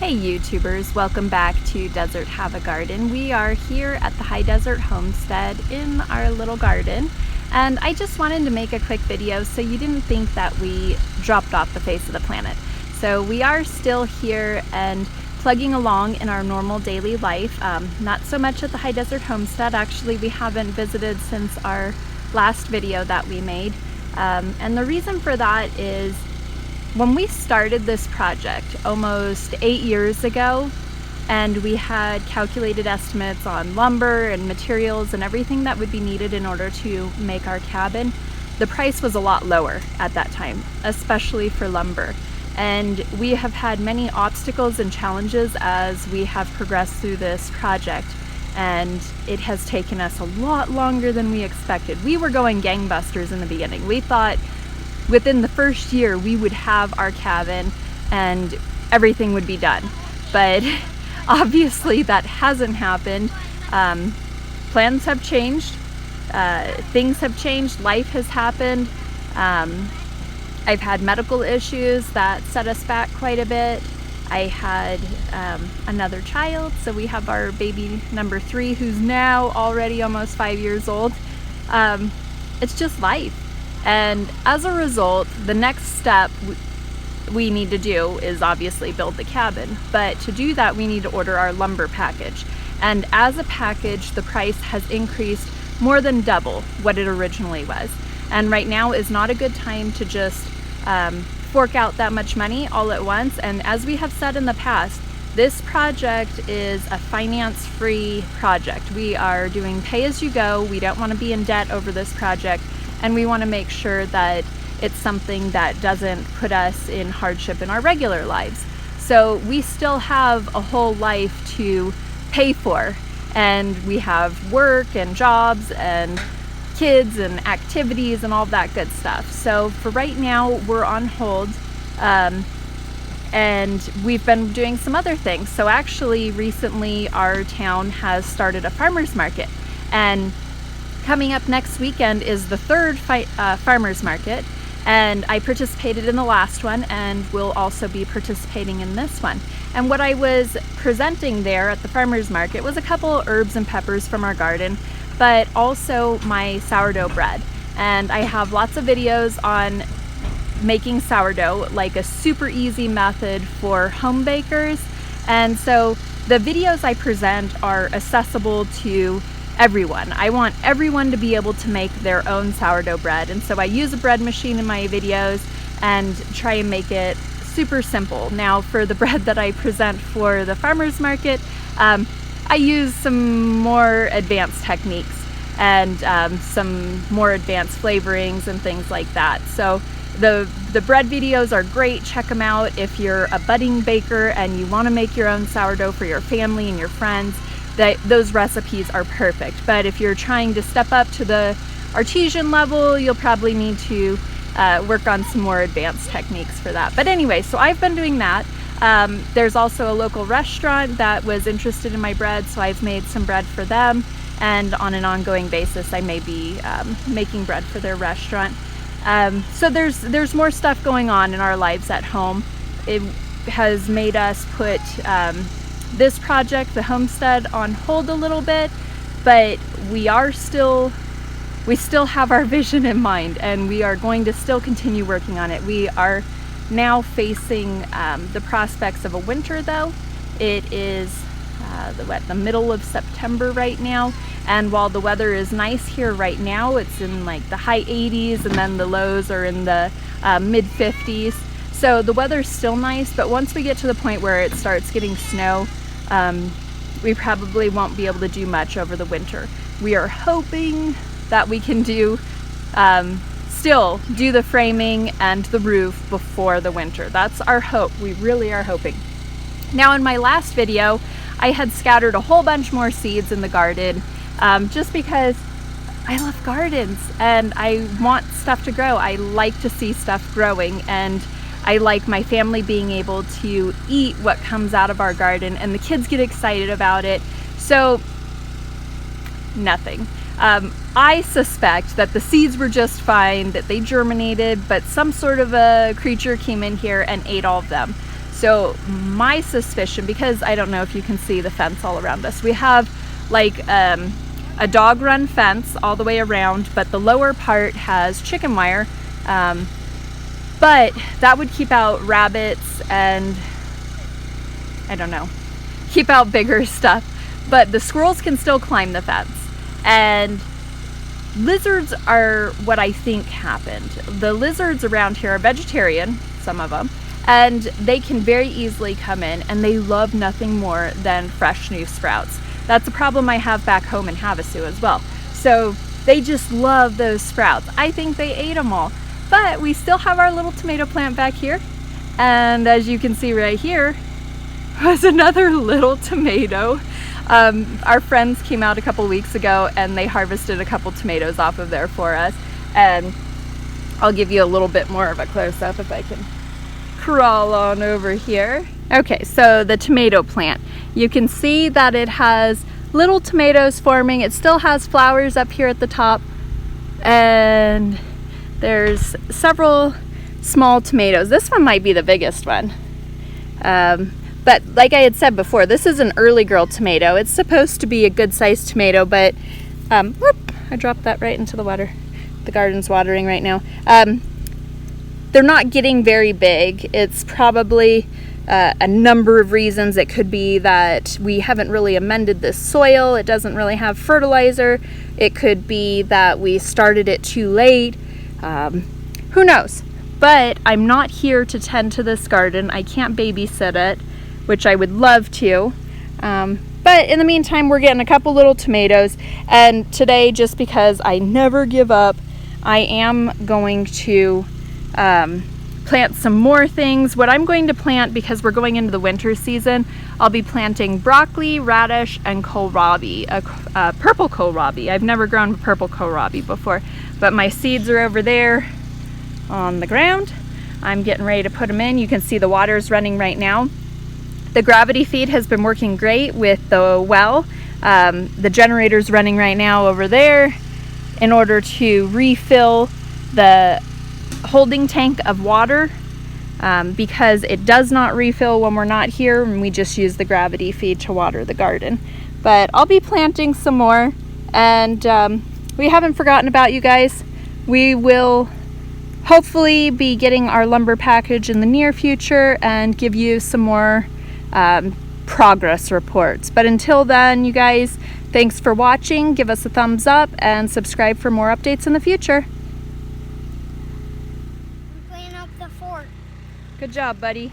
Hey YouTubers, welcome back to Desert Have a Garden. We are here at the High Desert Homestead in our little garden, and I just wanted to make a quick video so you didn't think that we dropped off the face of the planet. So we are still here and plugging along in our normal daily life. Not so much at the High Desert Homestead. Actually, we haven't visited since our last video that we made. And the reason for that is when we started this project almost 8 years ago, and we had calculated estimates on lumber and materials and everything that would be needed in order to make our cabin, the price was a lot lower at that time, especially for lumber. And we have had many obstacles and challenges as we have progressed through this project, and it has taken us a lot longer than we expected. We were going gangbusters in the beginning. We thought within the first year we would have our cabin and everything would be done, but obviously that hasn't happened. Plans have changed, things have changed, life has happened. I've had medical issues that set us back quite a bit. I had another child, so we have our baby number 3 who's now already almost 5 years old. It's just life. And as a result, the next step we need to do is obviously build the cabin. But to do that, we need to order our lumber package. And as a package, the price has increased more than double what it originally was. And right now is not a good time to just fork out that much money all at once. And as we have said in the past, this project is a finance-free project. We are doing pay-as-you-go. We don't want to be in debt over this project. And we want to make sure that it's something that doesn't put us in hardship in our regular lives. So we still have a whole life to pay for, and we have work and jobs and kids and activities and all that good stuff. So for right now, we're on hold, and we've been doing some other things. So actually, recently our town has started a farmer's market, and coming up next weekend is the third farmer's market, and I participated in the last one and will also be participating in this one. And what I was presenting there at the farmer's market was a couple herbs and peppers from our garden, but also my sourdough bread. And I have lots of videos on making sourdough, like a super easy method for home bakers. And so the videos I present are accessible to everyone. I want everyone to be able to make their own sourdough bread, and so I use a bread machine in my videos and try and make it super simple. Now for the bread that I present for the farmer's market, I use some more advanced techniques and some more advanced flavorings and things like that. So the bread videos are great. Check them out if you're a budding baker and you want to make your own sourdough for your family and your friends. Those recipes are perfect. But if you're trying to step up to the artisan level, you'll probably need to work on some more advanced techniques for that. But anyway, so I've been doing that. There's also a local restaurant that was interested in my bread, so I've made some bread for them, and on an ongoing basis I may be making bread for their restaurant. So there's more stuff going on in our lives at home. It has made us put this project, the homestead, on hold a little bit, but we still have our vision in mind, and we are going to still continue working on it. We are now facing the prospects of a winter, though. It is the middle of September right now, and while the weather is nice here right now, it's in like the high 80s, and then the lows are in the mid 50s. So the weather's still nice, but once we get to the point where it starts getting snow, we probably won't be able to do much over the winter. We are hoping that we can still do the framing and the roof before the winter. That's our hope. We really are hoping. Now, in my last video, I had scattered a whole bunch more seeds in the garden, just because I love gardens and I want stuff to grow. I like to see stuff growing, and I like my family being able to eat what comes out of our garden, and the kids get excited about it. So nothing. I suspect that the seeds were just fine, that they germinated, but some sort of a creature came in here and ate all of them. So my suspicion, because I don't know if you can see the fence all around us, we have like a dog run fence all the way around, but the lower part has chicken wire, but that would keep out rabbits and I don't know, keep out bigger stuff, but the squirrels can still climb the fence. And lizards are what I think happened. The lizards around here are vegetarian, some of them, and they can very easily come in, and they love nothing more than fresh new sprouts. That's a problem I have back home in Havasu as well. So they just love those sprouts. I think they ate them all. But we still have our little tomato plant back here. And as you can see right here was another little tomato. Our friends came out a couple weeks ago and they harvested a couple tomatoes off of there for us. And I'll give you a little bit more of a close-up if I can crawl on over here. Okay, so the tomato plant. You can see that it has little tomatoes forming. It still has flowers up here at the top. And there's several small tomatoes. This one might be the biggest one. But like I had said before, this is an early girl tomato. It's supposed to be a good sized tomato, but whoop, I dropped that right into the water. The garden's watering right now. They're not getting very big. It's probably a number of reasons. It could be that we haven't really amended this soil. It doesn't really have fertilizer. It could be that we started it too late. Who knows? But I'm not here to tend to this garden. I can't babysit it, which I would love to. But in the meantime, we're getting a couple little tomatoes. And today, just because I never give up, I am going to plant some more things. What I'm going to plant, because we're going into the winter season, I'll be planting broccoli, radish, and kohlrabi, purple kohlrabi. I've never grown purple kohlrabi before, but my seeds are over there on the ground. I'm getting ready to put them in. You can see the water's running right now. The gravity feed has been working great with the well. The generator's running right now over there in order to refill the holding tank of water, because it does not refill when we're not here, and we just use the gravity feed to water the garden. But I'll be planting some more, and we haven't forgotten about you guys. We will hopefully be getting our lumber package in the near future and give you some more progress reports. But until then, you guys, thanks for watching. Give us a thumbs up and subscribe for more updates in the future. I'm cleaning up the fort. Good job, buddy.